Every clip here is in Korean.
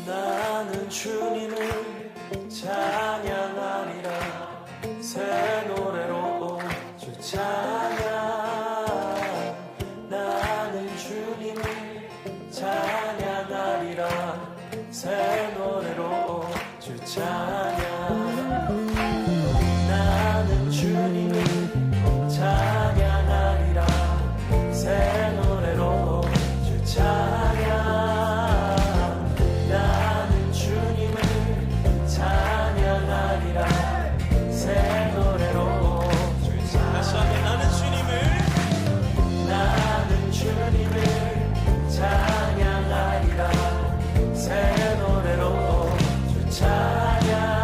나는 주님을 찬양하리라. 새 노래로 주 찬양. 나는 주님을 찬양하리라. 새 노래로 주 찬양. 나는 주님을 찬양하리라. 새 노래로 주 찬양. 나는 주님을 찬양하리라. 새 노래로 주 찬양. 다시 한번 나는 주님을 찬양하리라. 새 노래로 주 찬양.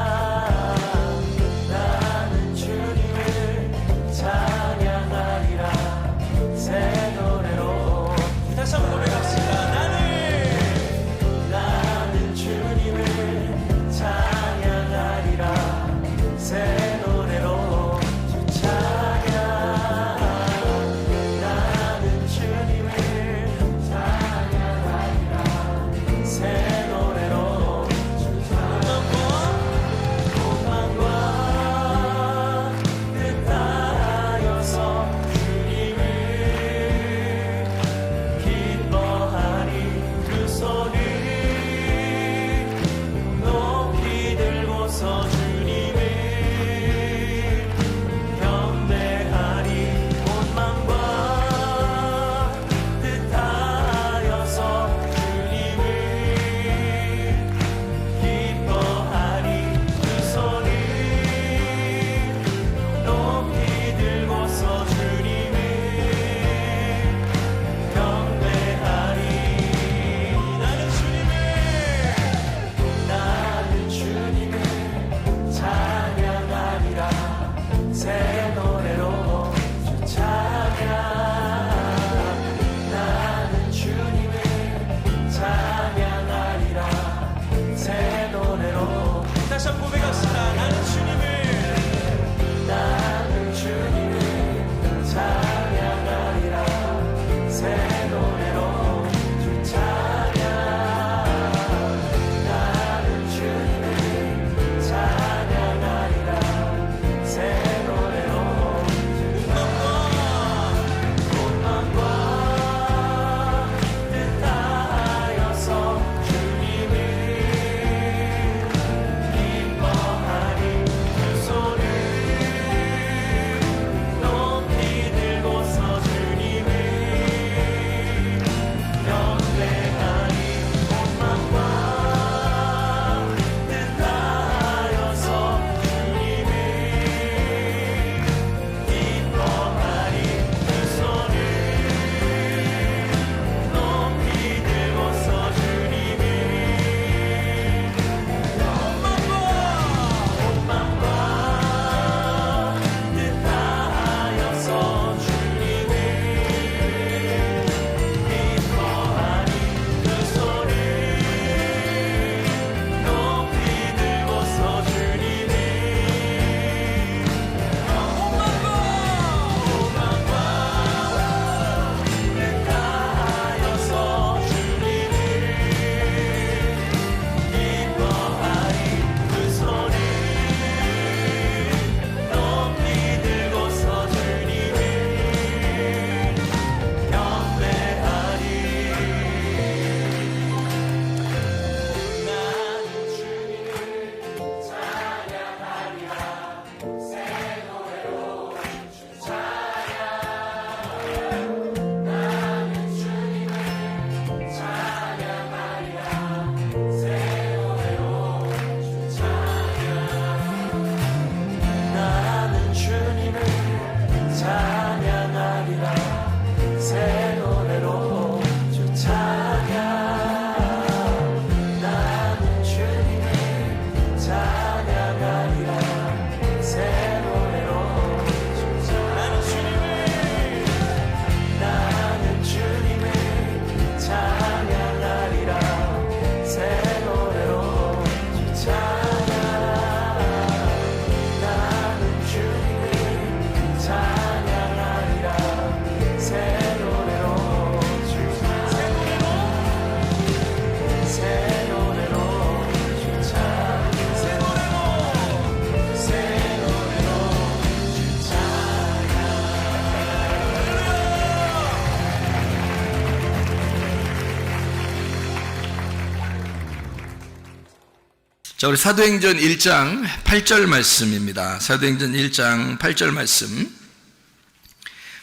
자, 우리 사도행전 1장 8절 말씀입니다. 사도행전 1장 8절 말씀.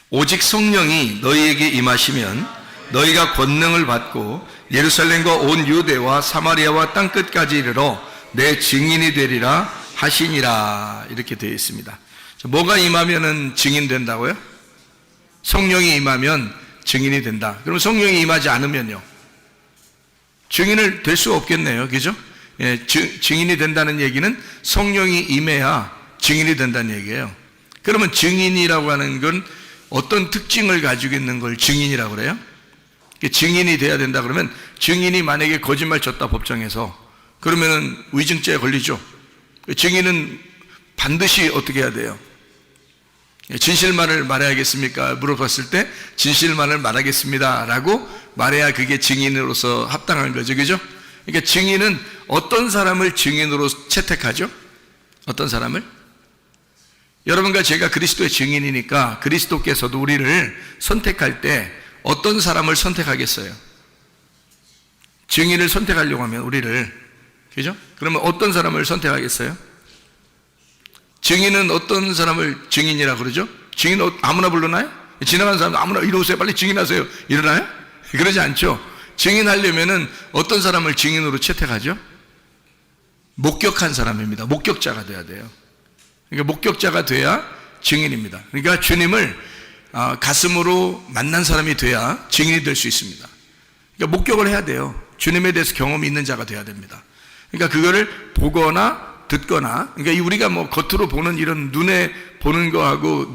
오직 성령이 너희에게 임하시면 너희가 권능을 받고 예루살렘과 온 유대와 사마리아와 땅끝까지 이르러 내 증인이 되리라 하시니라. 이렇게 되어 있습니다. 자, 뭐가 임하면은 증인 된다고요? 성령이 임하면 증인이 된다. 그럼 성령이 임하지 않으면요? 증인을 될 수 없겠네요. 그죠? 예, 증인이 된다는 얘기는 성령이 임해야 증인이 된다는 얘기예요. 그러면 증인이라고 하는 건 어떤 특징을 가지고 있는 걸 증인이라고 그래요? 증인이 돼야 된다 그러면, 증인이 만약에 거짓말 쳤다 법정에서, 그러면은 위증죄에 걸리죠. 증인은 반드시 어떻게 해야 돼요? 진실만을 말해야겠습니까? 물어봤을 때 진실만을 말하겠습니다 라고 말해야 그게 증인으로서 합당한 거죠. 그죠? 그러니까 증인은 어떤 사람을 증인으로 채택하죠? 어떤 사람을? 여러분과 제가 그리스도의 증인이니까 그리스도께서도 우리를 선택할 때 어떤 사람을 선택하겠어요? 증인을 선택하려고 하면 우리를, 그죠? 그러면 어떤 사람을 선택하겠어요? 증인은 어떤 사람을 증인이라고 그러죠? 증인 아무나 불러나요? 지나가는 사람 아무나 이리 오세요, 빨리 증인하세요, 이러나요? 그러지 않죠. 증인하려면은 어떤 사람을 증인으로 채택하죠? 목격한 사람입니다. 목격자가 돼야 돼요. 그러니까 목격자가 돼야 증인입니다. 그러니까 주님을 가슴으로 만난 사람이 돼야 증인이 될 수 있습니다. 그러니까 목격을 해야 돼요. 주님에 대해서 경험이 있는 자가 돼야 됩니다. 그러니까 그거를 보거나 듣거나, 그러니까 우리가 뭐 겉으로 보는 이런 눈에 보는 거하고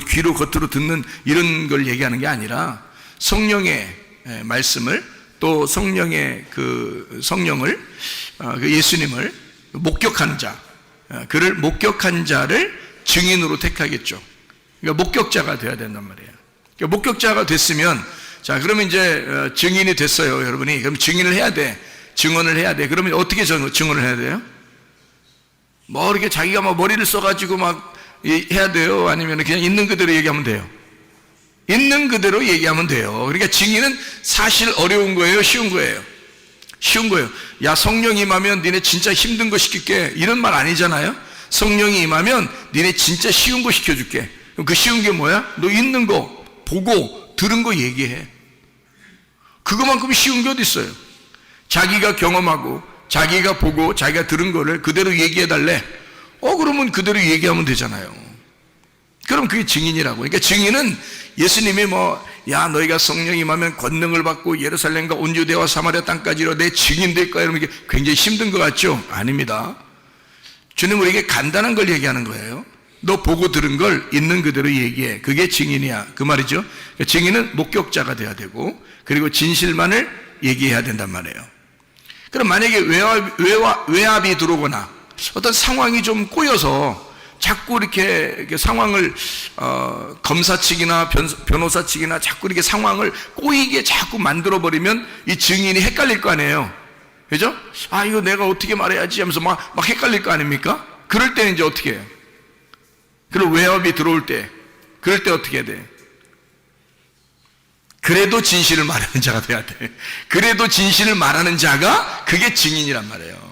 귀로 겉으로 듣는 이런 걸 얘기하는 게 아니라 성령의 말씀을, 또 성령의 그 성령을, 그 예수님을 목격한 자, 그를 목격한 자를 증인으로 택하겠죠. 그러니까 목격자가 돼야 된단 말이에요. 그러니까 목격자가 됐으면, 자, 그러면 이제 증인이 됐어요, 여러분이. 그럼 증인을 해야 돼. 증언을 해야 돼. 그러면 어떻게 증언을 해야 돼요? 뭐 이렇게 자기가 막 머리를 써가지고 막 해야 돼요? 아니면 그냥 있는 그대로 얘기하면 돼요? 있는 그대로 얘기하면 돼요. 그러니까 증인은 사실 어려운 거예요? 쉬운 거예요? 쉬운 거예요. 야, 성령이 임하면 니네 진짜 힘든 거 시킬게, 이런 말 아니잖아요. 성령이 임하면 니네 진짜 쉬운 거 시켜줄게. 그럼 그 쉬운 게 뭐야? 너 있는 거 보고 들은 거 얘기해. 그거만큼 쉬운 게 어디 있어요? 자기가 경험하고 자기가 보고 자기가 들은 거를 그대로 얘기해 달래. 그러면 그대로 얘기하면 되잖아요. 그럼 그게 증인이라고. 그러니까 증인은 예수님이 야, 너희가 성령이 임하면 권능을 받고 예루살렘과 온 유대와 사마리아 땅까지로 내 증인 될 거야, 이러면 이게 굉장히 힘든 것 같죠? 아닙니다. 주님 우리에게 간단한 걸 얘기하는 거예요. 너 보고 들은 걸 있는 그대로 얘기해. 그게 증인이야, 그 말이죠. 그러니까 증인은 목격자가 돼야 되고, 그리고 진실만을 얘기해야 된단 말이에요. 그럼 만약에 외압이 들어오거나 어떤 상황이 좀 꼬여서 자꾸 이렇게 상황을 검사 측이나 변호사 측이나 자꾸 이렇게 상황을 꼬이게 자꾸 만들어 버리면 이 증인이 헷갈릴 거 아니에요. 그죠? 이거 내가 어떻게 말해야지 하면서 막 헷갈릴 거 아닙니까? 그럴 때는 이제 어떻게 해요? 그리고 외압이 들어올 때, 그럴 때 어떻게 해야 돼? 그래도 진실을 말하는 자가 돼야 돼. 그래도 진실을 말하는 자가 그게 증인이란 말이에요.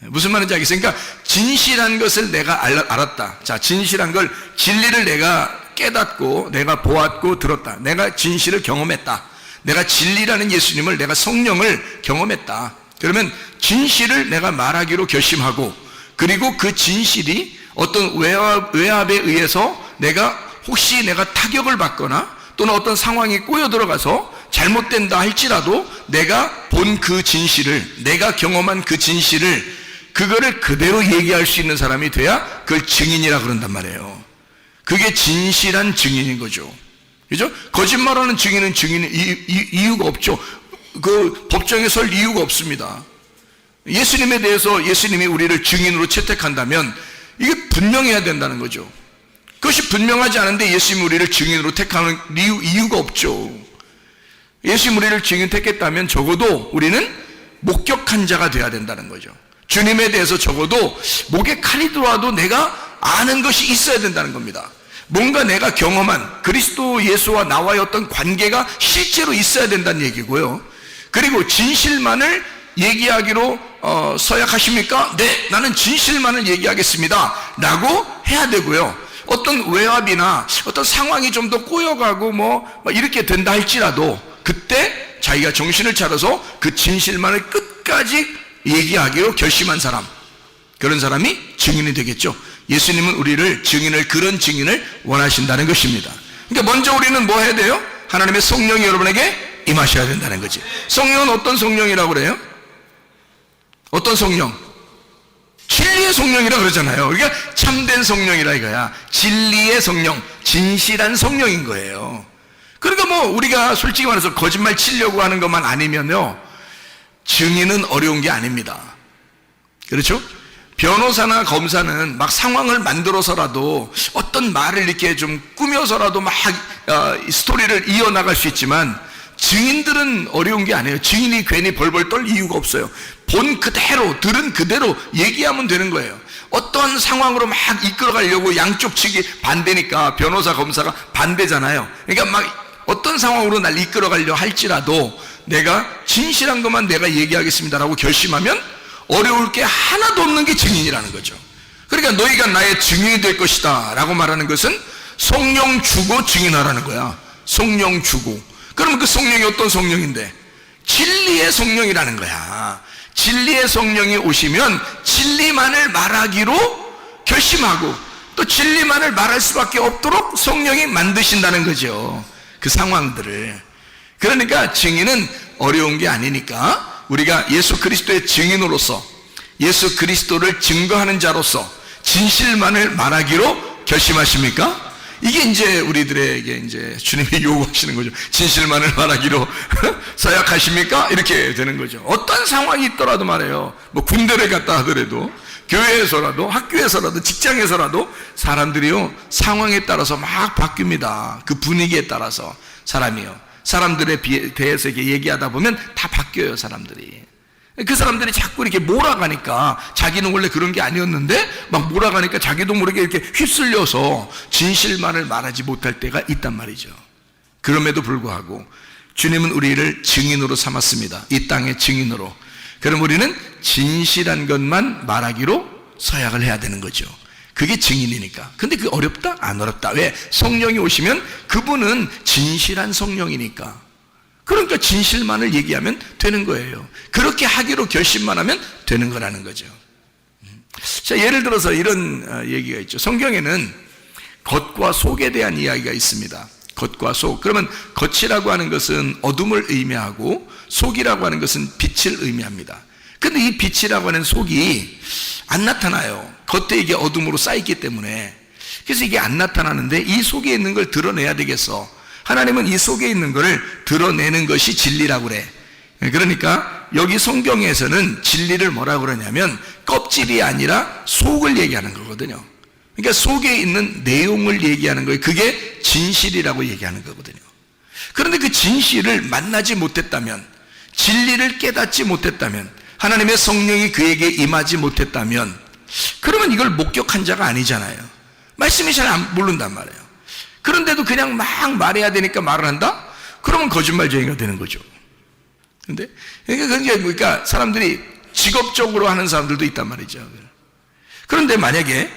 무슨 말인지 알겠어요? 그러니까 진실한 것을 내가 알았다. 자, 진실한 걸, 진리를 내가 깨닫고 내가 보았고 들었다. 내가 진실을 경험했다. 내가 진리라는 예수님을, 내가 성령을 경험했다. 그러면 진실을 내가 말하기로 결심하고, 그리고 그 진실이 어떤 외압에 의해서 혹시 내가 타격을 받거나 또는 어떤 상황이 꼬여 들어가서 잘못된다 할지라도 내가 본 그 진실을, 내가 경험한 그 진실을, 그거를 그대로 얘기할 수 있는 사람이 돼야 그걸 증인이라 그런단 말이에요. 그게 진실한 증인인 거죠. 그죠? 거짓말하는 증인은 이유가 없죠. 그 법정에 설 이유가 없습니다. 예수님에 대해서 예수님이 우리를 증인으로 채택한다면 이게 분명해야 된다는 거죠. 그것이 분명하지 않은데 예수님이 우리를 증인으로 택하는 이유가 없죠. 예수님이 우리를 증인 택했다면 적어도 우리는 목격한 자가 되어야 된다는 거죠. 주님에 대해서 적어도 목에 칼이 들어와도 내가 아는 것이 있어야 된다는 겁니다. 뭔가 내가 경험한 그리스도 예수와 나와의 어떤 관계가 실제로 있어야 된다는 얘기고요. 그리고 진실만을 얘기하기로 서약하십니까? 네, 나는 진실만을 얘기하겠습니다 라고 해야 되고요, 어떤 외압이나 어떤 상황이 좀 더 꼬여가고 뭐 이렇게 된다 할지라도 그때 자기가 정신을 차려서 그 진실만을 끝까지 얘기하기로 결심한 사람, 그런 사람이 증인이 되겠죠. 예수님은 우리를 그런 증인을 원하신다는 것입니다. 그러니까 먼저 우리는 뭐 해야 돼요? 하나님의 성령이 여러분에게 임하셔야 된다는 거지. 성령은 어떤 성령이라고 그래요? 어떤 성령? 진리의 성령이라 그러잖아요. 그러니까 참된 성령이라 이거야. 진리의 성령, 진실한 성령인 거예요. 그러니까 뭐 우리가 솔직히 말해서 거짓말 치려고 하는 것만 아니면요, 증인은 어려운 게 아닙니다. 그렇죠? 변호사나 검사는 막 상황을 만들어서라도 어떤 말을 이렇게 좀 꾸며서라도 막 스토리를 이어나갈 수 있지만, 증인들은 어려운 게 아니에요. 증인이 괜히 벌벌 떨 이유가 없어요. 본 그대로, 들은 그대로 얘기하면 되는 거예요. 어떤 상황으로 막 이끌어가려고 양쪽 측이 반대니까 변호사, 검사가 반대잖아요. 그러니까 막 어떤 상황으로 날 이끌어가려 할지라도 내가 진실한 것만 내가 얘기하겠습니다라고 결심하면 어려울 게 하나도 없는 게 증인이라는 거죠. 그러니까 너희가 나의 증인이 될 것이다 라고 말하는 것은 성령 주고 증인하라는 거야. 성령 주고. 그러면 그 성령이 어떤 성령인데? 진리의 성령이라는 거야. 진리의 성령이 오시면 진리만을 말하기로 결심하고 또 진리만을 말할 수밖에 없도록 성령이 만드신다는 거죠, 그 상황들을. 그러니까 증인은 어려운 게 아니니까 우리가 예수 그리스도의 증인으로서, 예수 그리스도를 증거하는 자로서 진실만을 말하기로 결심하십니까? 이게 이제 우리들에게 이제 주님이 요구하시는 거죠. 진실만을 말하기로 서약하십니까? 이렇게 되는 거죠. 어떤 상황이 있더라도 말해요. 뭐 군대를 갔다 하더라도, 교회에서라도, 학교에서라도, 직장에서라도 사람들이요, 상황에 따라서 막 바뀝니다. 그 분위기에 따라서 사람이요, 사람들에 대해서 이렇게 얘기하다 보면 다 바뀌어요, 사람들이. 그 사람들이 자꾸 이렇게 몰아가니까, 자기는 원래 그런 게 아니었는데 막 몰아가니까 자기도 모르게 이렇게 휩쓸려서 진실만을 말하지 못할 때가 있단 말이죠. 그럼에도 불구하고 주님은 우리를 증인으로 삼았습니다. 이 땅의 증인으로. 그럼 우리는 진실한 것만 말하기로 서약을 해야 되는 거죠. 그게 증인이니까. 근데 그게 어렵다? 안 어렵다. 왜? 성령이 오시면 그분은 진실한 성령이니까. 그러니까 진실만을 얘기하면 되는 거예요. 그렇게 하기로 결심만 하면 되는 거라는 거죠. 자, 예를 들어서 이런 얘기가 있죠. 성경에는 겉과 속에 대한 이야기가 있습니다. 겉과 속. 그러면 겉이라고 하는 것은 어둠을 의미하고 속이라고 하는 것은 빛을 의미합니다. 근데 이 빛이라고 하는 속이 안 나타나요. 겉에 이게 어둠으로 쌓였기 때문에. 그래서 이게 안 나타나는데 이 속에 있는 걸 드러내야 되겠어. 하나님은 이 속에 있는 것을 드러내는 것이 진리라고 그래. 그러니까 여기 성경에서는 진리를 뭐라고 그러냐면 껍질이 아니라 속을 얘기하는 거거든요. 그러니까 속에 있는 내용을 얘기하는 거예요. 그게 진실이라고 얘기하는 거거든요. 그런데 그 진실을 만나지 못했다면, 진리를 깨닫지 못했다면, 하나님의 성령이 그에게 임하지 못했다면, 그러면 이걸 목격한 자가 아니잖아요. 말씀이 잘 안 모른단 말이에요. 그런데도 그냥 막 말해야 되니까 말을 한다? 그러면 거짓말쟁이가 되는 거죠. 근데 그러니까 사람들이 직업적으로 하는 사람들도 있단 말이죠. 그런데 만약에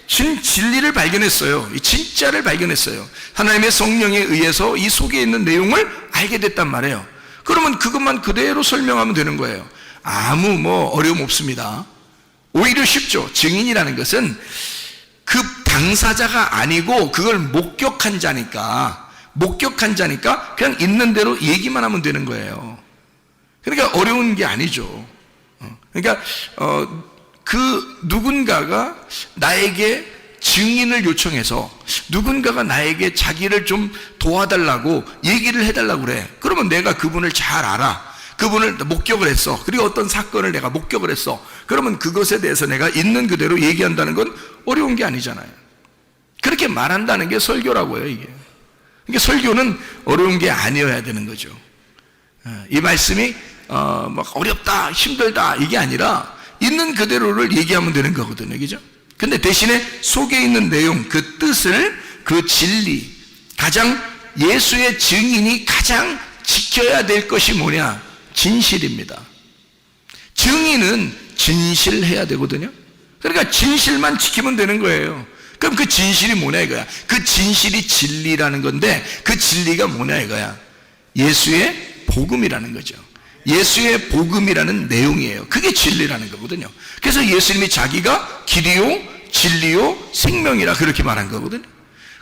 진리를 발견했어요. 이 진짜를 발견했어요. 하나님의 성령에 의해서 이 속에 있는 내용을 알게 됐단 말이에요. 그러면 그것만 그대로 설명하면 되는 거예요. 아무 뭐 어려움 없습니다. 오히려 쉽죠. 증인이라는 것은 그 당사자가 아니고 그걸 목격한 자니까 그냥 있는 대로 얘기만 하면 되는 거예요. 그러니까 어려운 게 아니죠. 그러니까 그 누군가가 나에게 증인을 요청해서 누군가가 나에게 자기를 좀 도와달라고 얘기를 해달라고 그래. 그러면 내가 그분을 잘 알아. 그분을 목격을 했어. 그리고 어떤 사건을 내가 목격을 했어. 그러면 그것에 대해서 내가 있는 그대로 얘기한다는 건 어려운 게 아니잖아요. 그렇게 말한다는 게 설교라고요, 이게. 그러니까 설교는 어려운 게 아니어야 되는 거죠. 이 말씀이 막 어렵다, 힘들다 이게 아니라 있는 그대로를 얘기하면 되는 거거든요, 그죠? 근데 대신에 속에 있는 내용, 그 뜻을, 그 진리, 가장 예수의 증인이 가장 지켜야 될 것이 뭐냐? 진실입니다. 증인은 진실해야 되거든요. 그러니까 진실만 지키면 되는 거예요. 그럼 그 진실이 뭐냐 이거야. 그 진실이 진리라는 건데 그 진리가 뭐냐 이거야. 예수의 복음이라는 거죠. 예수의 복음이라는 내용이에요. 그게 진리라는 거거든요. 그래서 예수님이 자기가 길이요 진리요 생명이라 그렇게 말한 거거든요.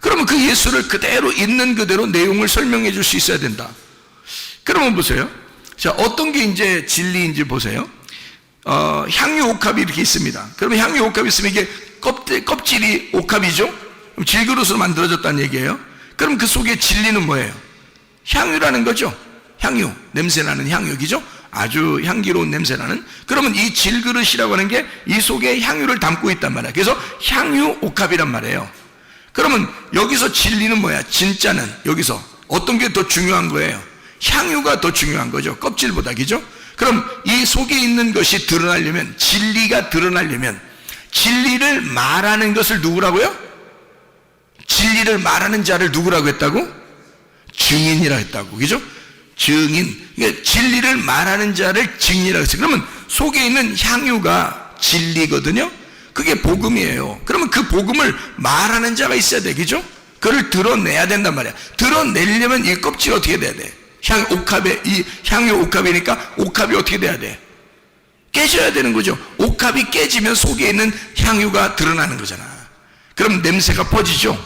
그러면 그 예수를 그대로 있는 그대로 내용을 설명해 줄 수 있어야 된다. 그러면 보세요. 자, 어떤 게 이제 진리인지 보세요. 향유 옥합이 이렇게 있습니다. 그러면 향유 옥합이 있으면 이게 껍질이 옥합이죠? 그럼 질그릇으로 만들어졌다는 얘기예요. 그럼 그 속에 진리는 뭐예요? 향유라는 거죠. 향유, 냄새나는 향유기죠? 아주 향기로운 냄새나는. 그러면 이 질그릇이라고 하는 게 이 속에 향유를 담고 있단 말이야. 그래서 향유 옥합이란 말이에요. 그러면 여기서 진리는 뭐야? 진짜는 여기서 어떤 게 더 중요한 거예요? 향유가 더 중요한 거죠. 껍질보다, 그죠? 그럼 이 속에 있는 것이 드러나려면, 진리가 드러나려면 진리를 말하는 것을 누구라고요? 진리를 말하는 자를 누구라고 했다고? 증인이라 했다고, 그죠? 증인. 그러니까 진리를 말하는 자를 증인이라고 했어요. 그러면 속에 있는 향유가 진리거든요. 그게 복음이에요. 그러면 그 복음을 말하는 자가 있어야 돼, 그죠? 그걸 드러내야 된단 말이야. 드러내려면 이 껍질이 어떻게 돼야 돼? 이 향유 옥합이니까 옥합이 어떻게 돼야 돼? 깨져야 되는 거죠. 옥합이 깨지면 속에 있는 향유가 드러나는 거잖아. 그럼 냄새가 퍼지죠.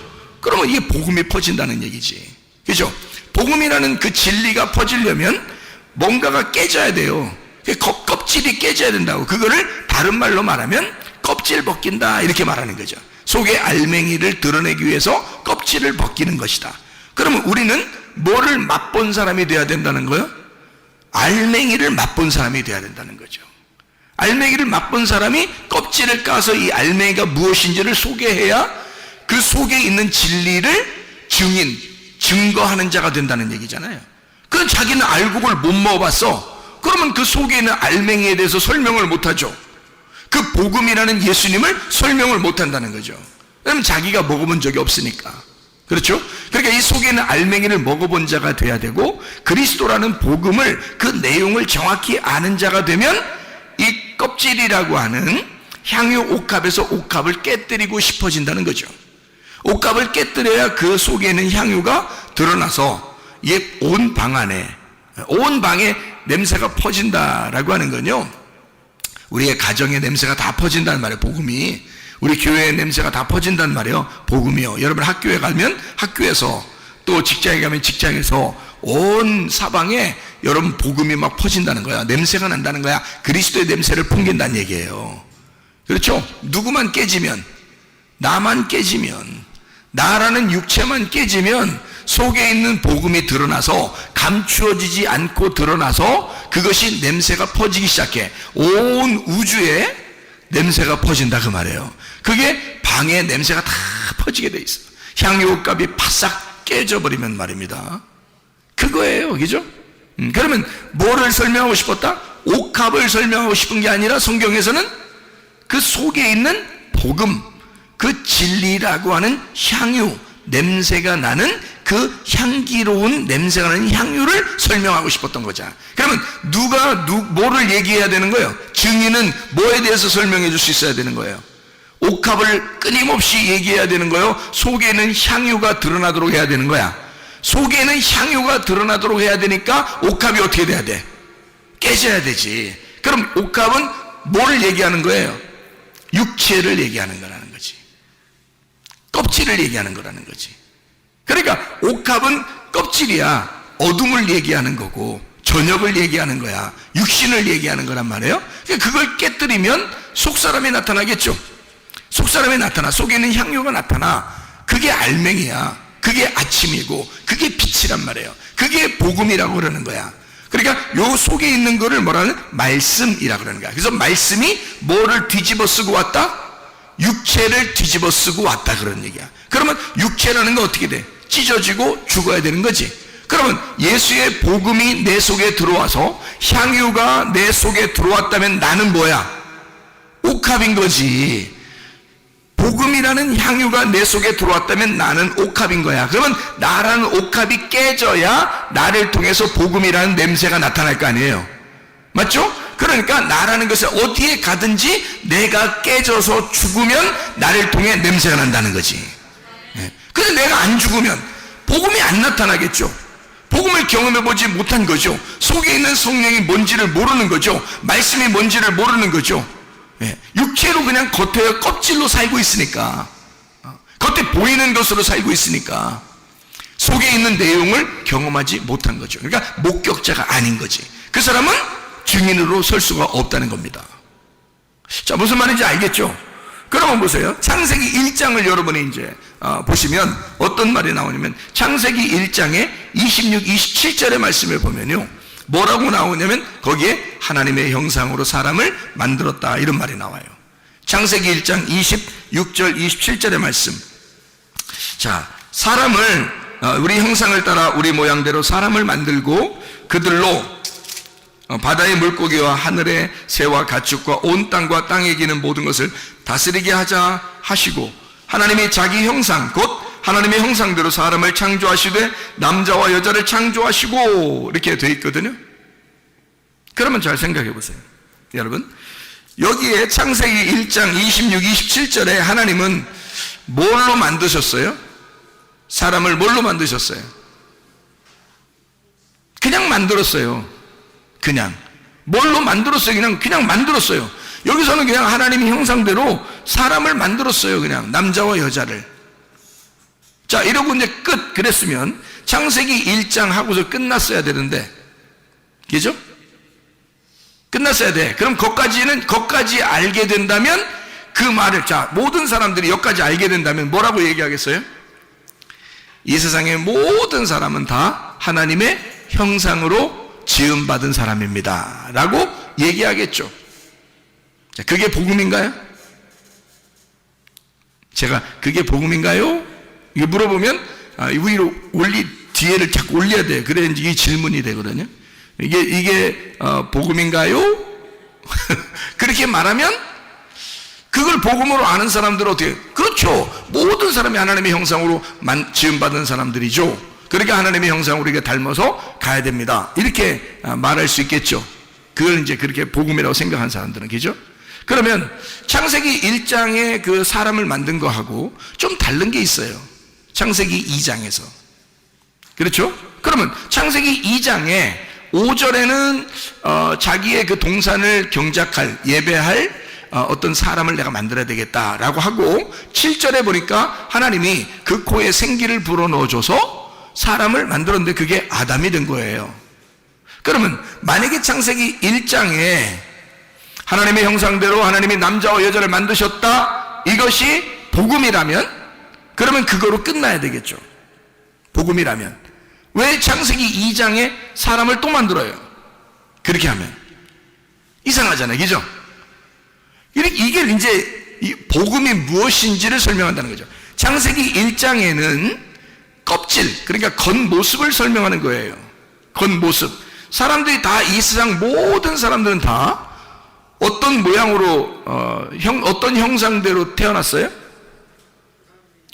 그러면 이게 복음이 퍼진다는 얘기지, 그죠? 복음이라는 그 진리가 퍼지려면 뭔가가 깨져야 돼요. 껍질이 깨져야 된다고. 그거를 다른 말로 말하면 껍질 벗긴다 이렇게 말하는 거죠. 속의 알맹이를 드러내기 위해서 껍질을 벗기는 것이다. 그러면 우리는 뭐를 맛본 사람이 돼야 된다는 거예요? 알맹이를 맛본 사람이 돼야 된다는 거죠. 알맹이를 맛본 사람이 껍질을 까서 이 알맹이가 무엇인지를 소개해야 그 속에 있는 진리를 증거하는 자가 된다는 얘기잖아요. 그건 자기는 알고 그걸 못 먹어봤어. 그러면 그 속에 있는 알맹이에 대해서 설명을 못하죠. 그 복음이라는 예수님을 설명을 못한다는 거죠. 왜냐면 자기가 먹어본 적이 없으니까. 그렇죠? 그러니까 이 속에 있는 알맹이를 먹어본 자가 돼야 되고, 그리스도라는 복음을, 그 내용을 정확히 아는 자가 되면 이 껍질이라고 하는 향유 옥합에서 옥합을 깨뜨리고 싶어진다는 거죠. 옥합을 깨뜨려야 그 속에 있는 향유가 드러나서 온 방 안에, 온 방에 냄새가 퍼진다라고 하는 건요, 우리의 가정의 냄새가 다 퍼진다는 말이에요. 복음이. 우리 교회의 냄새가 다 퍼진다는 말이에요. 복음이요. 여러분 학교에 가면 학교에서, 또 직장에 가면 직장에서 온 사방에 여러분 복음이 막 퍼진다는 거야. 냄새가 난다는 거야. 그리스도의 냄새를 풍긴다는 얘기예요. 그렇죠? 누구만 깨지면, 나만 깨지면, 나라는 육체만 깨지면 속에 있는 복음이 드러나서, 감추어지지 않고 드러나서 그것이 냄새가 퍼지기 시작해. 온 우주에 냄새가 퍼진다 그 말이에요. 그게 방에 냄새가 다 퍼지게 돼 있어. 향유옥합이 바싹 깨져버리면 말입니다. 그거예요, 그죠? 그러면 뭐를 설명하고 싶었다? 옥합을 설명하고 싶은 게 아니라 성경에서는 그 속에 있는 복음, 그 진리라고 하는 향유, 냄새가 나는 그 향기로운 냄새가 나는 향유를 설명하고 싶었던 거죠. 그러면 뭐를 얘기해야 되는 거예요? 증인은 뭐에 대해서 설명해 줄 수 있어야 되는 거예요? 옥합을 끊임없이 얘기해야 되는 거예요? 속에는 향유가 드러나도록 해야 되는 거야. 속에는 향유가 드러나도록 해야 되니까 옥합이 어떻게 돼야 돼? 깨져야 되지. 그럼 옥합은 뭐를 얘기하는 거예요? 육체를 얘기하는 거라는 거지. 껍질을 얘기하는 거라는 거지. 그러니까 옥합은 껍질이야. 어둠을 얘기하는 거고 저녁을 얘기하는 거야. 육신을 얘기하는 거란 말이에요. 그러니까 그걸 깨뜨리면 속사람이 나타나겠죠. 속사람이 나타나. 속에 있는 향유가 나타나. 그게 알맹이야. 그게 아침이고 그게 빛이란 말이에요. 그게 복음이라고 그러는 거야. 그러니까 요 속에 있는 거를 뭐라는? 말씀이라고 그러는 거야. 그래서 말씀이 뭐를 뒤집어 쓰고 왔다? 육체를 뒤집어 쓰고 왔다 그런 얘기야. 그러면 육체라는 건 어떻게 돼? 찢어지고 죽어야 되는 거지. 그러면 예수의 복음이 내 속에 들어와서 향유가 내 속에 들어왔다면 나는 뭐야? 옥합인 거지. 복음이라는 향유가 내 속에 들어왔다면 나는 옥합인 거야. 그러면 나라는 옥합이 깨져야 나를 통해서 복음이라는 냄새가 나타날 거 아니에요. 맞죠? 그러니까 나라는 것은 어디에 가든지 내가 깨져서 죽으면 나를 통해 냄새가 난다는 거지. 근데 내가 안 죽으면 복음이 안 나타나겠죠. 복음을 경험해보지 못한 거죠. 속에 있는 성령이 뭔지를 모르는 거죠. 말씀이 뭔지를 모르는 거죠. 육체로 그냥 겉에 껍질로 살고 있으니까, 겉에 보이는 것으로 살고 있으니까 속에 있는 내용을 경험하지 못한 거죠. 그러니까 목격자가 아닌 거지. 그 사람은 증인으로 설 수가 없다는 겁니다. 자, 무슨 말인지 알겠죠? 그러면 보세요. 창세기 1장을 여러분이 이제 보시면 어떤 말이 나오냐면, 창세기 1장의 26, 27절의 말씀을 보면요, 뭐라고 나오냐면 거기에 하나님의 형상으로 사람을 만들었다, 이런 말이 나와요. 창세기 1장 26절 27절의 말씀. 자, 사람을 우리 형상을 따라 우리 모양대로 사람을 만들고 그들로 바다의 물고기와 하늘의 새와 가축과 온 땅과 땅에 기는 모든 것을 다스리게 하자 하시고, 하나님이 자기 형상 곧 하나님의 형상대로 사람을 창조하시되 남자와 여자를 창조하시고, 이렇게 되어 있거든요. 그러면 잘 생각해 보세요. 여러분, 여기에 창세기 1장 26, 27절에 하나님은 뭘로 만드셨어요? 사람을 뭘로 만드셨어요? 그냥 만들었어요. 그냥 뭘로 만들었어요? 그냥 만들었어요. 여기서는 그냥 하나님의 형상대로 사람을 만들었어요. 그냥 남자와 여자를. 자, 이러고 이제 끝. 그랬으면 창세기 1장 하고서 끝났어야 되는데, 그죠? 끝났어야 돼. 그럼 거기까지 알게 된다면 그 말을, 자, 모든 사람들이 여기까지 알게 된다면 뭐라고 얘기하겠어요? 이 세상의 모든 사람은 다 하나님의 형상으로 지음받은 사람입니다 라고 얘기하겠죠. 자, 그게 복음인가요? 제가 그게 복음인가요? 이거 물어보면 위로 뒤에를 자꾸 올려야 돼요. 그래야 이제 이 질문이 되거든요. 이게 복음인가요? 그렇게 말하면 그걸 복음으로 아는 사람들은 어떻게? 그렇죠. 모든 사람이 하나님의 형상으로 지음받은 사람들이죠. 그러니까 하나님의 형상으로 우리가 닮아서 가야 됩니다, 이렇게 말할 수 있겠죠. 그걸 이제 그렇게 복음이라고 생각한 사람들은, 그죠? 그러면 창세기 1장에 그 사람을 만든 거하고 좀 다른 게 있어요. 창세기 2장에서. 그렇죠? 그러면 창세기 2장에 5절에는 자기의 그 동산을 경작할, 예배할 어떤 사람을 내가 만들어야 되겠다라고 하고, 7절에 보니까 하나님이 그 코에 생기를 불어넣어줘서 사람을 만들었는데 그게 아담이 된 거예요. 그러면 만약에 창세기 1장에 하나님의 형상대로 하나님이 남자와 여자를 만드셨다, 이것이 복음이라면 그러면 그거로 끝나야 되겠죠. 복음이라면 왜 창세기 2장에 사람을 또 만들어요? 그렇게 하면 이상하잖아요, 그죠? 이게 이제 이 복음이 무엇인지를 설명한다는 거죠. 창세기 1장에는 껍질, 그러니까 겉모습을 설명하는 거예요. 겉모습. 사람들이 다, 이 세상 모든 사람들은 다 어떤 모양으로 어떤 형상대로 태어났어요?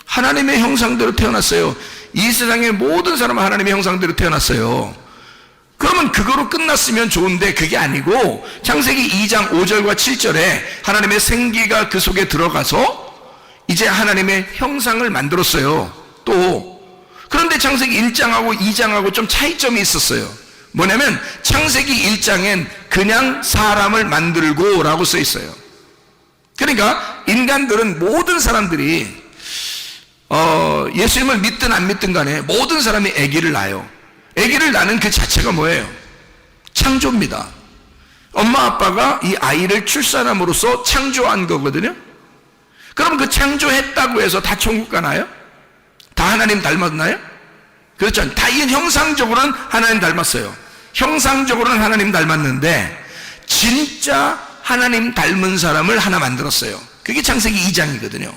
하나님의 형상대로 태어났어요. 이 세상의 모든 사람은 하나님의 형상대로 태어났어요. 그러면 그거로 끝났으면 좋은데 그게 아니고 창세기 2장 5절과 7절에 하나님의 생기가 그 속에 들어가서 이제 하나님의 형상을 만들었어요. 또 그런데 창세기 1장하고 2장하고 좀 차이점이 있었어요. 뭐냐면 창세기 1장엔 그냥 사람을 만들고 라고 써 있어요. 그러니까 인간들은, 모든 사람들이 예수님을 믿든 안 믿든 간에 모든 사람이 아기를 낳아요. 아기를 낳는 그 자체가 뭐예요? 창조입니다. 엄마 아빠가 이 아이를 출산함으로써 창조한 거거든요. 그럼 그 창조했다고 해서 다 천국 가나요? 다 하나님 닮았나요? 그렇죠. 다 이 형상적으로는 하나님 닮았어요. 형상적으로는 하나님 닮았는데 진짜 하나님 닮은 사람을 하나 만들었어요. 그게 창세기 2장이거든요.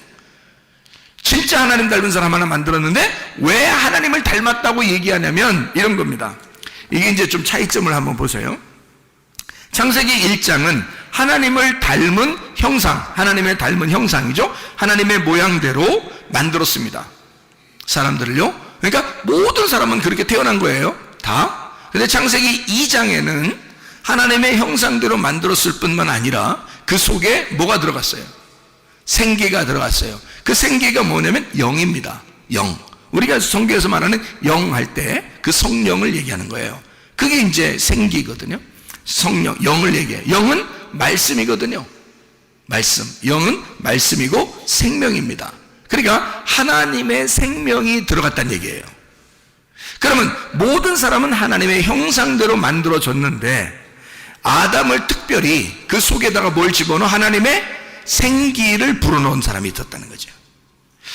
진짜 하나님 닮은 사람 하나 만들었는데 왜 하나님을 닮았다고 얘기하냐면 이런 겁니다. 이게 이제 좀 차이점을 한번 보세요. 창세기 1장은 하나님을 닮은 형상, 하나님의 닮은 형상이죠. 하나님의 모양대로 만들었습니다, 사람들을요. 그러니까 모든 사람은 그렇게 태어난 거예요, 다. 근데 창세기 2장에는 하나님의 형상대로 만들었을 뿐만 아니라 그 속에 뭐가 들어갔어요? 생기가 들어갔어요. 그 생기가 뭐냐면 영입니다. 영. 우리가 성경에서 말하는 영 할 때 그 성령을 얘기하는 거예요. 그게 이제 생기거든요. 성령, 영을 얘기해요. 영은 말씀이거든요. 말씀. 영은 말씀이고 생명입니다. 그러니까 하나님의 생명이 들어갔다는 얘기예요. 그러면 모든 사람은 하나님의 형상대로 만들어졌는데 아담을 특별히 그 속에다가 뭘 집어넣어? 하나님의 생기를 불어넣은 사람이 있었다는 거죠.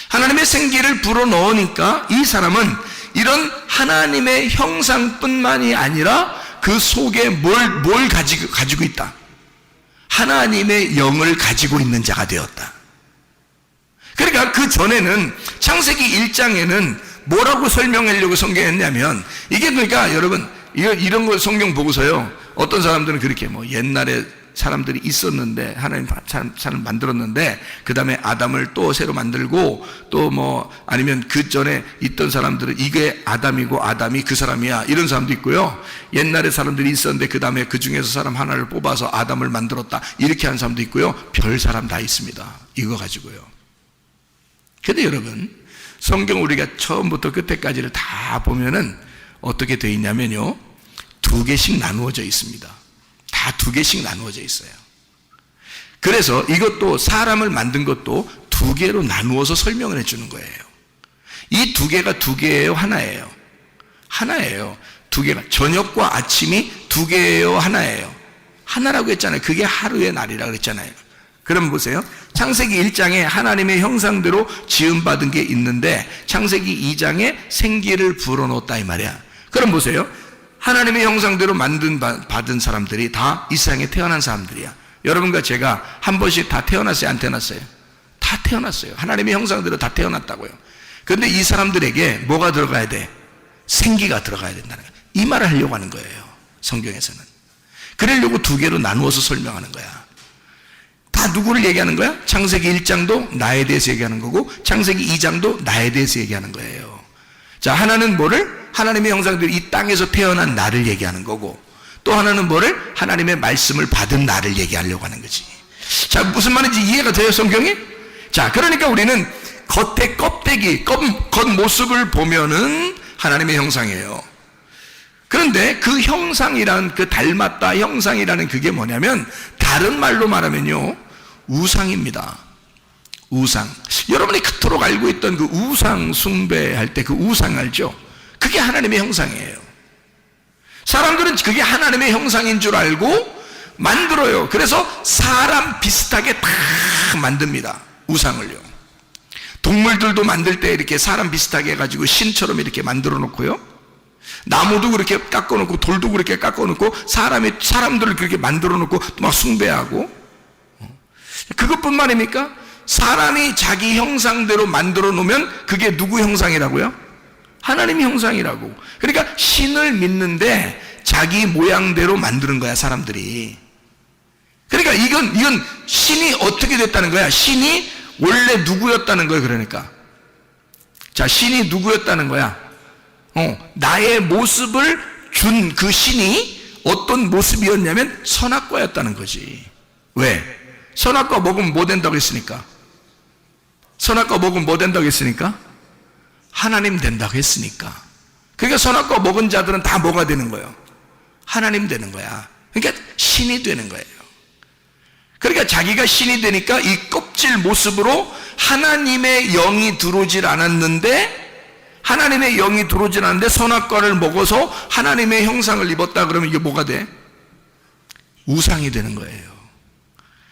하나님의 생기를 불어넣으니까 이 사람은 이런 하나님의 형상뿐만이 아니라 그 속에 뭘 가지고 있다? 하나님의 영을 가지고 있는 자가 되었다. 그러니까 그 전에는 창세기 1장에는 뭐라고 설명하려고 성경했냐면, 이게 그러니까 여러분 이런 거 성경 보고서요, 어떤 사람들은 그렇게 뭐 옛날에 사람들이 있었는데 하나님 사람 만들었는데 그 다음에 아담을 또 새로 만들고 또 뭐 아니면 그 전에 있던 사람들은 이게 아담이고 아담이 그 사람이야, 이런 사람도 있고요. 옛날에 사람들이 있었는데 그 다음에 그 중에서 사람 하나를 뽑아서 아담을 만들었다, 이렇게 하는 사람도 있고요. 별 사람 다 있습니다. 이거 가지고요. 근데 여러분, 성경 우리가 처음부터 끝에까지를 다 보면은 어떻게 되어 있냐면요, 두 개씩 나누어져 있습니다. 다 두 개씩 나누어져 있어요. 그래서 이것도 사람을 만든 것도 두 개로 나누어서 설명을 해주는 거예요. 이 두 개가 두 개예요, 하나예요? 하나예요. 두 개가, 저녁과 아침이 두 개예요, 하나예요? 하나라고 했잖아요. 그게 하루의 날이라고 그랬잖아요. 그럼 보세요. 창세기 1장에 하나님의 형상대로 지음받은 게 있는데 창세기 2장에 생기를 불어넣었다 이 말이야. 그럼 보세요. 하나님의 형상대로 받은 사람들이 다 이 세상에 태어난 사람들이야. 여러분과 제가 한 번씩 다 태어났어요, 안 태어났어요? 다 태어났어요. 하나님의 형상대로 다 태어났다고요. 그런데 이 사람들에게 뭐가 들어가야 돼? 생기가 들어가야 된다는 거예요. 이 말을 하려고 하는 거예요, 성경에서는. 그러려고 두 개로 나누어서 설명하는 거야. 다 누구를 얘기하는 거야? 창세기 1장도 나에 대해서 얘기하는 거고 창세기 2장도 나에 대해서 얘기하는 거예요. 자, 하나는 뭐를? 하나님의 형상대로 이 땅에서 태어난 나를 얘기하는 거고, 또 하나는 뭐를? 하나님의 말씀을 받은 나를 얘기하려고 하는 거지. 자, 무슨 말인지 이해가 돼요, 성경이? 자, 그러니까 우리는 겉의 껍데기, 겉모습을 보면은 하나님의 형상이에요. 그런데 그 형상이란, 그 닮았다 형상이라는 그게 뭐냐면 다른 말로 말하면요, 우상입니다. 우상. 여러분이 그토록 알고 있던 그 우상 숭배할 때 그 우상 알죠? 그게 하나님의 형상이에요. 사람들은 그게 하나님의 형상인 줄 알고 만들어요. 그래서 사람 비슷하게 다 만듭니다, 우상을요. 동물들도 만들 때 이렇게 사람 비슷하게 해가지고 신처럼 이렇게 만들어 놓고요, 나무도 그렇게 깎아놓고 돌도 그렇게 깎아놓고 사람들을 그렇게 만들어 놓고 막 숭배하고. 그것뿐만입니까? 사람이 자기 형상대로 만들어 놓으면 그게 누구 형상이라고요? 하나님 형상이라고. 그러니까 신을 믿는데 자기 모양대로 만드는 거야, 사람들이. 그러니까 이건 신이 어떻게 됐다는 거야? 신이 원래 누구였다는 거예요. 그러니까 자, 신이 누구였다는 거야? 나의 모습을 준 그 신이 어떤 모습이었냐면 선악과였다는 거지. 왜? 선악과 먹으면 뭐 된다고 했으니까? 선악과 먹으면 뭐 된다고 했으니까? 하나님 된다고 했으니까. 그러니까 선악과 먹은 자들은 다 뭐가 되는 거예요? 하나님 되는 거야. 그러니까 신이 되는 거예요. 그러니까 자기가 신이 되니까 이 껍질 모습으로 하나님의 영이 들어오질 않았는데, 하나님의 영이 들어오질 않는데 선악과를 먹어서 하나님의 형상을 입었다 그러면 이게 뭐가 돼? 우상이 되는 거예요.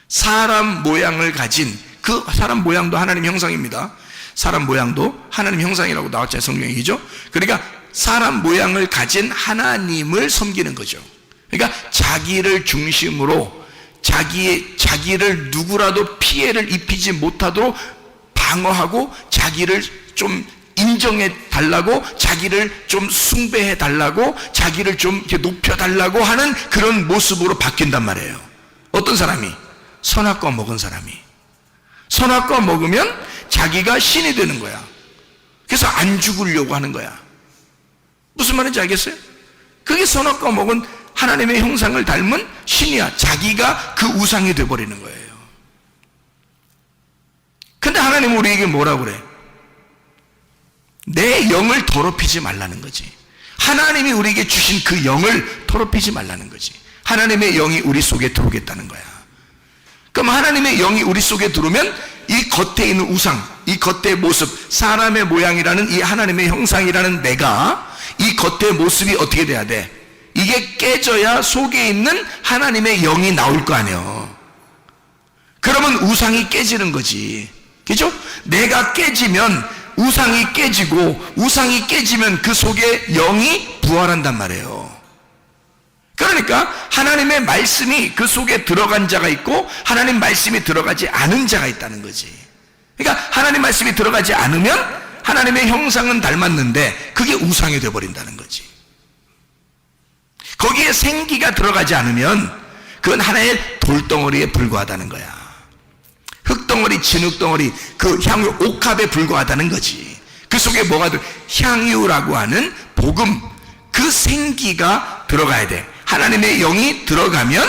사람 모양을 가진, 그 사람 모양도 하나님 형상입니다. 사람 모양도 하나님 형상이라고 나왔잖아요, 성경이죠. 그러니까 사람 모양을 가진 하나님을 섬기는 거죠. 그러니까 자기를 중심으로 자기를 누구라도 피해를 입히지 못하도록 방어하고, 자기를 좀 인정해 달라고, 자기를 좀 숭배해 달라고, 자기를 좀 이렇게 높여 달라고 하는 그런 모습으로 바뀐단 말이에요. 어떤 사람이? 선악과 먹은 사람이. 선악과 먹으면 자기가 신이 되는 거야. 그래서 안 죽으려고 하는 거야. 무슨 말인지 알겠어요? 그게 선악과 먹은 하나님의 형상을 닮은 신이야. 자기가 그 우상이 되어버리는 거예요. 근데 하나님은 우리에게 뭐라고 그래? 내 영을 더럽히지 말라는 거지. 하나님이 우리에게 주신 그 영을 더럽히지 말라는 거지. 하나님의 영이 우리 속에 들어오겠다는 거야. 그럼 하나님의 영이 우리 속에 들어오면 이 겉에 있는 우상, 이 겉의 모습, 사람의 모양이라는 이 하나님의 형상이라는 내가 이 겉의 모습이 어떻게 돼야 돼? 이게 깨져야 속에 있는 하나님의 영이 나올 거 아니에요. 그러면 우상이 깨지는 거지. 그죠? 내가 깨지면 우상이 깨지고, 우상이 깨지면 그 속에 영이 부활한단 말이에요. 그러니까 하나님의 말씀이 그 속에 들어간 자가 있고 하나님 말씀이 들어가지 않은 자가 있다는 거지. 그러니까 하나님 말씀이 들어가지 않으면 하나님의 형상은 닮았는데 그게 우상이 되어버린다는 거지. 거기에 생기가 들어가지 않으면 그건 하나의 돌덩어리에 불과하다는 거야. 흙덩어리, 진흙덩어리, 그 향유, 옥합에 불과하다는 거지. 그 속에 뭐가 향유라고 하는 복음, 그 생기가 들어가야 돼. 하나님의 영이 들어가면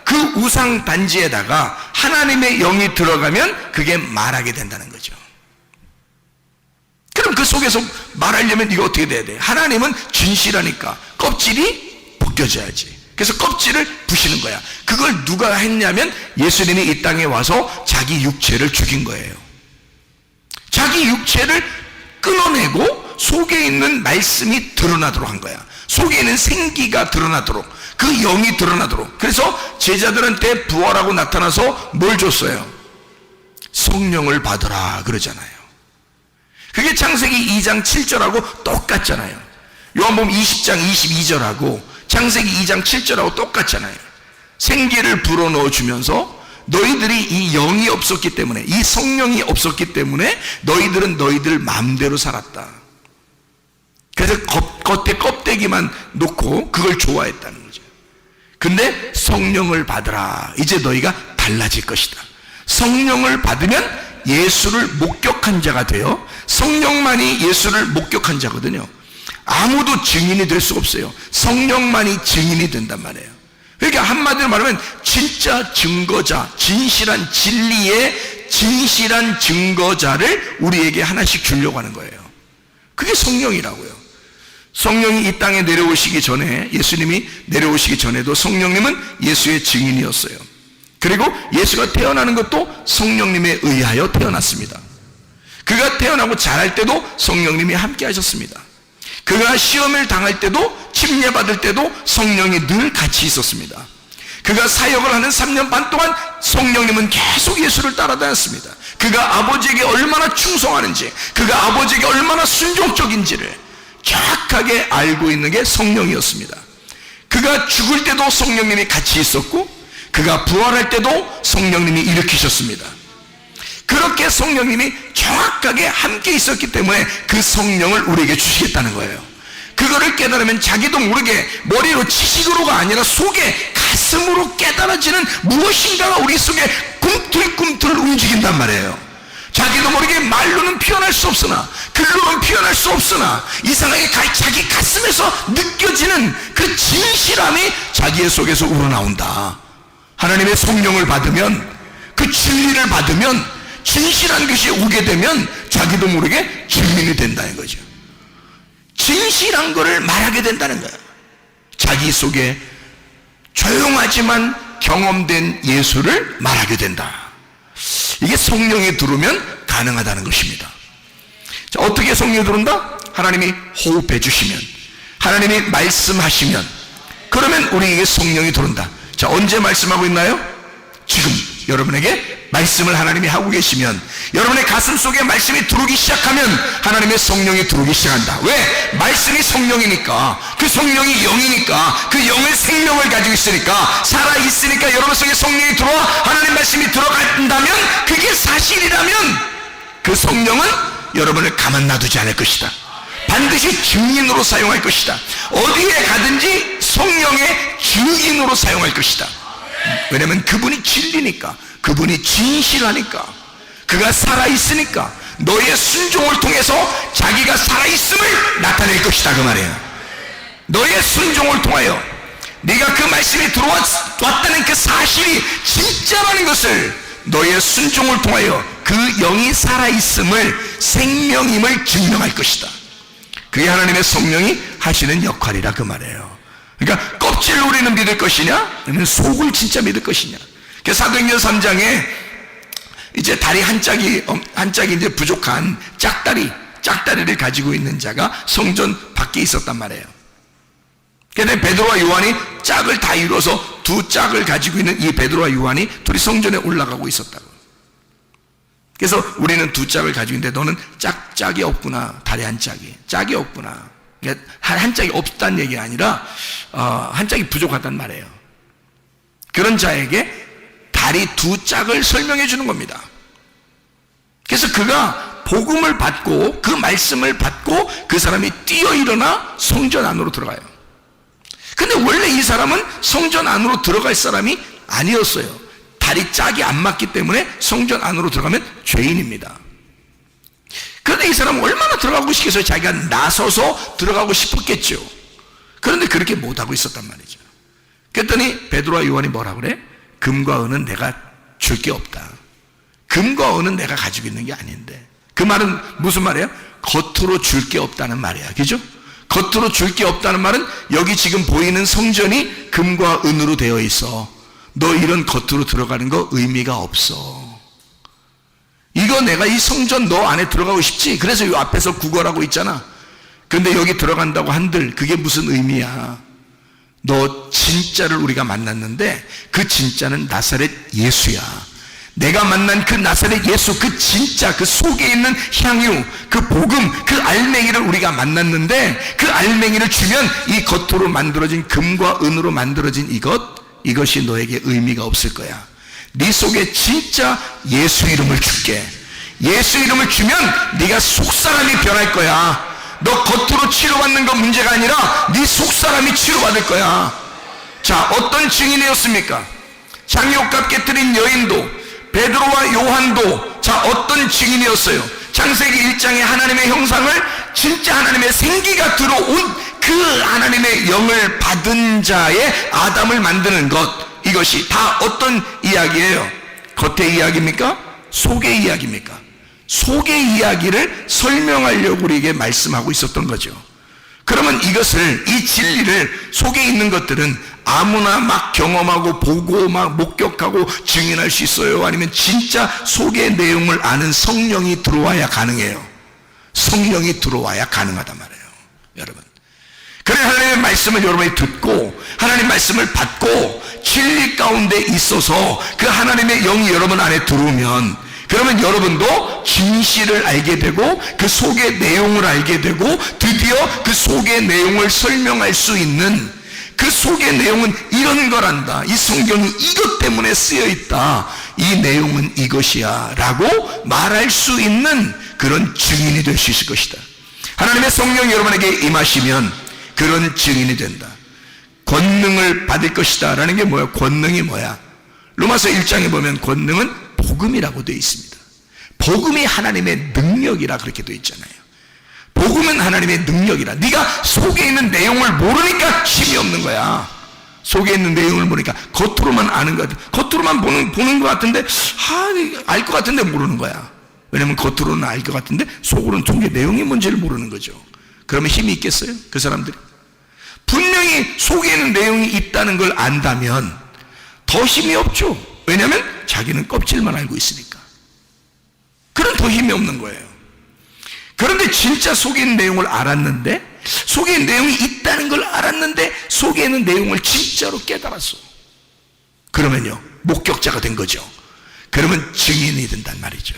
그 우상 단지에다가 하나님의 영이 들어가면 그게 말하게 된다는 거죠. 그럼 그 속에서 말하려면 이거 어떻게 돼야 돼? 하나님은 진실하니까 껍질이 벗겨져야지. 그래서 껍질을 부시는 거야. 그걸 누가 했냐면 예수님이 이 땅에 와서 자기 육체를 죽인 거예요. 자기 육체를 끊어내고 속에 있는 말씀이 드러나도록 한 거야. 속에 있는 생기가 드러나도록, 그 영이 드러나도록. 그래서 제자들한테 부활하고 나타나서 뭘 줬어요? 성령을 받으라 그러잖아요. 그게 창세기 2장 7절하고 똑같잖아요. 요한복음 20장 22절하고 창세기 2장 7절하고 똑같잖아요. 생기를 불어넣어 주면서 너희들이 이 영이 없었기 때문에, 이 성령이 없었기 때문에 너희들은 너희들 마음대로 살았다. 그래서 겉에 껍데기만 놓고 그걸 좋아했다는 거죠. 근데 성령을 받으라. 이제 너희가 달라질 것이다. 성령을 받으면 예수를 목격한 자가 돼요. 성령만이 예수를 목격한 자거든요. 아무도 증인이 될 수 없어요. 성령만이 증인이 된단 말이에요. 그러니까 한마디로 말하면 진짜 증거자, 진실한 진리의 진실한 증거자를 우리에게 하나씩 주려고 하는 거예요. 그게 성령이라고요. 성령이 이 땅에 내려오시기 전에, 예수님이 내려오시기 전에도 성령님은 예수의 증인이었어요. 그리고 예수가 태어나는 것도 성령님에 의하여 태어났습니다. 그가 태어나고 자랄 때도 성령님이 함께 하셨습니다. 그가 시험을 당할 때도, 침례받을 때도 성령이 늘 같이 있었습니다. 그가 사역을 하는 3년 반 동안 성령님은 계속 예수를 따라다녔습니다. 그가 아버지에게 얼마나 충성하는지, 그가 아버지에게 얼마나 순종적인지를 정확하게 알고 있는 게 성령이었습니다. 그가 죽을 때도 성령님이 같이 있었고, 그가 부활할 때도 성령님이 일으키셨습니다. 그렇게 성령님이 정확하게 함께 있었기 때문에 그 성령을 우리에게 주시겠다는 거예요. 그거를 깨달으면 자기도 모르게 머리로 지식으로가 아니라 속에 가슴으로 깨달아지는 무엇인가가 우리 속에 꿈틀꿈틀 움직인단 말이에요. 자기도 모르게 말로는 표현할 수 없으나, 글로는 표현할 수 없으나 이상하게 자기 가슴에서 느껴지는 그 진실함이 자기의 속에서 우러나온다. 하나님의 성령을 받으면, 그 진리를 받으면, 진실한 것이 오게 되면 자기도 모르게 증인이 된다는 거죠. 진실한 것을 말하게 된다는 거예요. 자기 속에 조용하지만 경험된 예수를 말하게 된다. 이게 성령이 들어오면 가능하다는 것입니다. 자, 어떻게 성령이 들어온다? 하나님이 호흡해 주시면, 하나님이 말씀하시면, 그러면 우리에게 성령이 들어온다. 자, 언제 말씀하고 있나요? 지금 여러분에게 말씀을 하나님이 하고 계시면, 여러분의 가슴 속에 말씀이 들어오기 시작하면 하나님의 성령이 들어오기 시작한다. 왜? 말씀이 성령이니까, 그 성령이 영이니까, 그 영의 생명을 가지고 있으니까, 살아있으니까 여러분 속에 성령이 들어와 하나님 말씀이 들어간다면, 그게 사실이라면 그 성령은 여러분을 가만 놔두지 않을 것이다. 반드시 증인으로 사용할 것이다. 어디에 가든지 성령의 증인으로 사용할 것이다. 왜냐면 그분이 진리니까, 그분이 진실하니까, 그가 살아있으니까 너의 순종을 통해서 자기가 살아있음을 나타낼 것이다 그 말이에요. 너의 순종을 통하여 네가 그 말씀이 들어왔다는 그 사실이 진짜라는 것을 너의 순종을 통하여 그 영이 살아있음을, 생명임을 증명할 것이다. 그게 하나님의 성령이 하시는 역할이라 그 말이에요. 그러니까 껍질을 우리는 믿을 것이냐, 아니면 속을 진짜 믿을 것이냐. 사도행전 3장에 이제 다리 한 짝이 이제 부족한 짝다리를 가지고 있는 자가 성전 밖에 있었단 말이에요. 그런데 베드로와 요한이 짝을 다 이뤄서 두 짝을 가지고 있는 이 베드로와 요한이 둘이 성전에 올라가고 있었다고. 그래서 우리는 두 짝을 가지고 있는데 너는 짝이 없구나. 다리 한 짝이 없구나. 그러니까 한 짝이 없다는 얘기가 아니라 한 짝이 부족하단 말이에요. 그런 자에게 다리 두 짝을 설명해 주는 겁니다. 그래서 그가 복음을 받고 그 말씀을 받고 그 사람이 뛰어 일어나 성전 안으로 들어가요. 근데 원래 이 사람은 성전 안으로 들어갈 사람이 아니었어요. 다리 짝이 안 맞기 때문에 성전 안으로 들어가면 죄인입니다. 그런데 이 사람은 얼마나 들어가고 싶겠어요? 자기가 나서서 들어가고 싶었겠죠. 그런데 그렇게 못하고 있었단 말이죠. 그랬더니 베드로와 요한이 뭐라 그래? 금과 은은 내가 줄 게 없다. 금과 은은 내가 가지고 있는 게 아닌데. 그 말은 무슨 말이에요? 겉으로 줄 게 없다는 말이야. 그죠? 겉으로 줄 게 없다는 말은 여기 지금 보이는 성전이 금과 은으로 되어 있어. 너 이런 겉으로 들어가는 거 의미가 없어. 이거 내가 이 성전 너 안에 들어가고 싶지? 그래서 이 앞에서 구걸하고 있잖아. 근데 여기 들어간다고 한들 그게 무슨 의미야? 너 진짜를 우리가 만났는데 그 진짜는 나사렛 예수야. 내가 만난 그 나사렛 예수, 그 진짜, 그 속에 있는 향유, 그 복음, 그 알맹이를 우리가 만났는데 그 알맹이를 주면 이 겉으로 만들어진 금과 은으로 만들어진 이것이 너에게 의미가 없을 거야. 네 속에 진짜 예수 이름을 줄게. 예수 이름을 주면 네가 속사람이 변할 거야. 너 겉으로 치료받는 건 문제가 아니라 네 속사람이 치료받을 거야. 자, 어떤 증인이었습니까? 장미옥값 깨뜨린 여인도, 베드로와 요한도 자 어떤 증인이었어요? 창세기 1장에 하나님의 형상을, 진짜 하나님의 생기가 들어온 그 하나님의 영을 받은 자의 아담을 만드는 것, 이것이 다 어떤 이야기예요? 겉의 이야기입니까? 속의 이야기입니까? 속의 이야기를 설명하려고 우리에게 말씀하고 있었던 거죠. 그러면 이것을, 이 진리를, 속에 있는 것들은 아무나 막 경험하고 보고 막 목격하고 증인할 수 있어요? 아니면 진짜 속의 내용을 아는 성령이 들어와야 가능해요? 성령이 들어와야 가능하단 말이에요, 여러분. 그래 하나님의 말씀을 여러분이 듣고 하나님 말씀을 받고 진리 가운데 있어서 그 하나님의 영이 여러분 안에 들어오면, 그러면 여러분도 진실을 알게 되고 그 속의 내용을 알게 되고 드디어 그 속의 내용을 설명할 수 있는, 그 속의 내용은 이런 거란다, 이 성경이 이것 때문에 쓰여 있다, 이 내용은 이것이야 라고 말할 수 있는 그런 증인이 될 수 있을 것이다. 하나님의 성령이 여러분에게 임하시면 그런 증인이 된다. 권능을 받을 것이다 라는 게 뭐야? 권능이 뭐야? 로마서 1장에 보면 권능은 복음이라고 되어 있습니다. 복음이 하나님의 능력이라 그렇게 되어 있잖아요. 복음은 하나님의 능력이라. 네가 속에 있는 내용을 모르니까 힘이 없는 거야. 속에 있는 내용을 모르니까 겉으로만 아는 것 같아. 겉으로만 보는 것 같은데 알 것 같은데 모르는 거야. 왜냐면 겉으로는 알 것 같은데 속으로는 속의 내용이 뭔지를 모르는 거죠. 그러면 힘이 있겠어요? 그 사람들이 분명히 속에 있는 내용이 있다는 걸 안다면 더 힘이 없죠. 왜냐하면 자기는 껍질만 알고 있으니까. 그럼 더 힘이 없는 거예요. 그런데 진짜 속에 있는 내용을 알았는데, 속에 있는 내용이 있다는 걸 알았는데 속에 있는 내용을 진짜로 깨달았어. 그러면요, 목격자가 된 거죠. 그러면 증인이 된단 말이죠.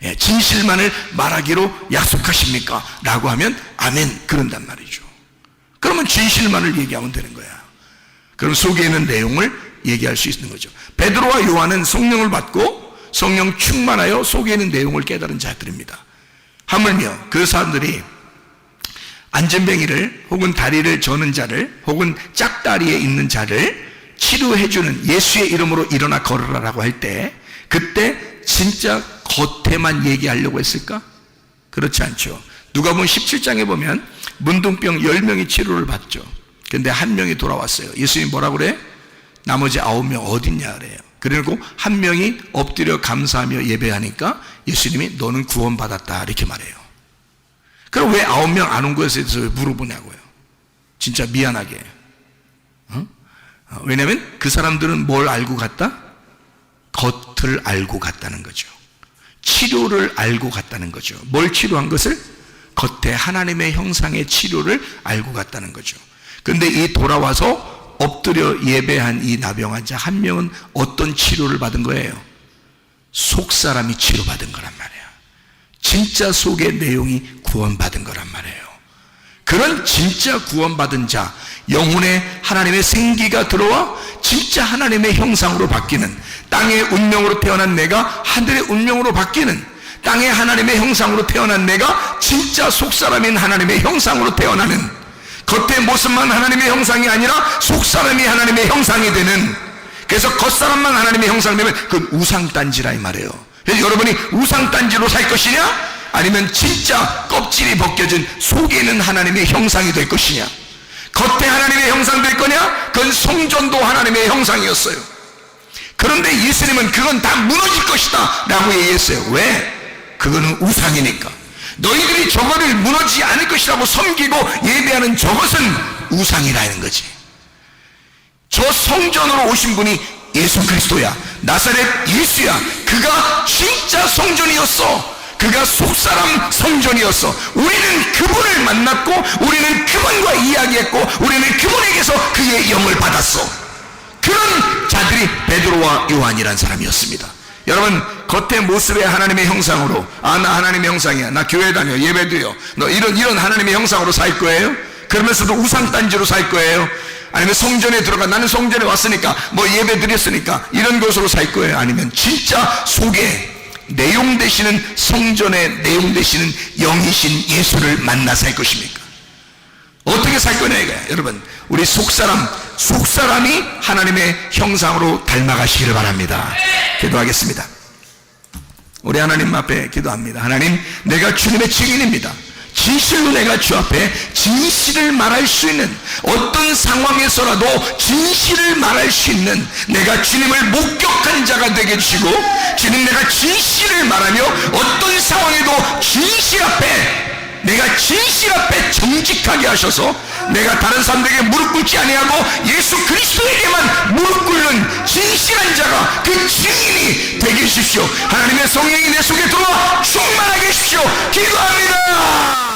예, 진실만을 말하기로 약속하십니까? 라고 하면 아멘, 그런단 말이죠. 그러면 진실만을 얘기하면 되는 거야. 그럼 속에 있는 내용을 얘기할 수 있는 거죠. 베드로와 요한은 성령을 받고 성령 충만하여 속에 있는 내용을 깨달은 자들입니다. 하물며 그 사람들이 안전뱅이를 혹은 다리를 저는 자를 혹은 짝다리에 있는 자를 치료해주는 예수의 이름으로 일어나 걸으라라고 할 때, 그때 진짜 겉에만 얘기하려고 했을까? 그렇지 않죠. 누가복음 17장에 보면 문둥병 10명이 치료를 받죠. 근데 한 명이 돌아왔어요. 예수님이 뭐라고 그래? 나머지 9명 어딨냐 그래요. 그리고 한 명이 엎드려 감사하며 예배하니까 예수님이 너는 구원받았다 이렇게 말해요. 그럼 왜 9명 안 온 것에 대해서 물어보냐고요. 진짜 미안하게. 왜냐하면 그 사람들은 뭘 알고 갔다? 겉을 알고 갔다는 거죠. 치료를 알고 갔다는 거죠. 뭘 치료한 것을? 겉에 하나님의 형상의 치료를 알고 갔다는 거죠. 근데 이 돌아와서 엎드려 예배한 이 나병 환자 한 명은 어떤 치료를 받은 거예요? 속사람이 치료받은 거란 말이에요. 진짜 속의 내용이 구원받은 거란 말이에요. 그런 진짜 구원받은 자, 영혼에 하나님의 생기가 들어와 진짜 하나님의 형상으로 바뀌는, 땅의 운명으로 태어난 내가 하늘의 운명으로 바뀌는, 땅에 하나님의 형상으로 태어난 내가 진짜 속사람인 하나님의 형상으로 태어나는, 겉의 모습만 하나님의 형상이 아니라 속사람이 하나님의 형상이 되는, 그래서 겉사람만 하나님의 형상 되면 그건 우상단지라 이 말이에요. 그래서 여러분이 우상단지로 살 것이냐? 아니면 진짜 껍질이 벗겨진 속에 있는 하나님의 형상이 될 것이냐? 겉에 하나님의 형상 될 거냐? 그건 성전도 하나님의 형상이었어요. 그런데 예수님은 그건 다 무너질 것이다 라고 얘기했어요. 왜? 그거는 우상이니까. 너희들이 저거를 무너지지 않을 것이라고 섬기고 예배하는 저것은 우상이라는 거지. 저 성전으로 오신 분이 예수 그리스도야. 나사렛 예수야. 그가 진짜 성전이었어. 그가 속사람 성전이었어. 우리는 그분을 만났고 우리는 그분과 이야기했고 우리는 그분에게서 그의 영을 받았어. 그런 자들이 베드로와 요한이란 사람이었습니다. 여러분, 겉의 모습의 하나님의 형상으로, 아, 나 하나님의 형상이야, 나 교회 다녀, 예배드려, 너 이런 하나님의 형상으로 살 거예요? 그러면서도 우상단지로 살 거예요? 아니면 성전에 들어가, 나는 성전에 왔으니까 뭐 예배 드렸으니까 이런 것으로 살 거예요? 아니면 진짜 속에 내용 되시는, 성전의 내용 되시는 영이신 예수를 만나 살 것입니까? 어떻게 살 거냐 이거야. 여러분, 우리 속사람이 하나님의 형상으로 닮아가시기를 바랍니다. 기도하겠습니다. 우리 하나님 앞에 기도합니다. 하나님, 내가 주님의 증인입니다. 진실로 내가 주 앞에 진실을 말할 수 있는, 어떤 상황에서라도 진실을 말할 수 있는 내가 주님을 목격한 자가 되게 해주시고, 주님, 내가 진실을 말하며 어떤 상황에도 진실 앞에, 내가 진실 앞에 정직하게 하셔서 내가 다른 사람들에게 무릎 꿇지 아니하고 예수 그리스도에게만 무릎 꿇는 진실한 자가, 그 증인이 되게 해주십시오. 하나님의 성령이 내 속에 들어와 충만하게 해주십시오. 기도합니다.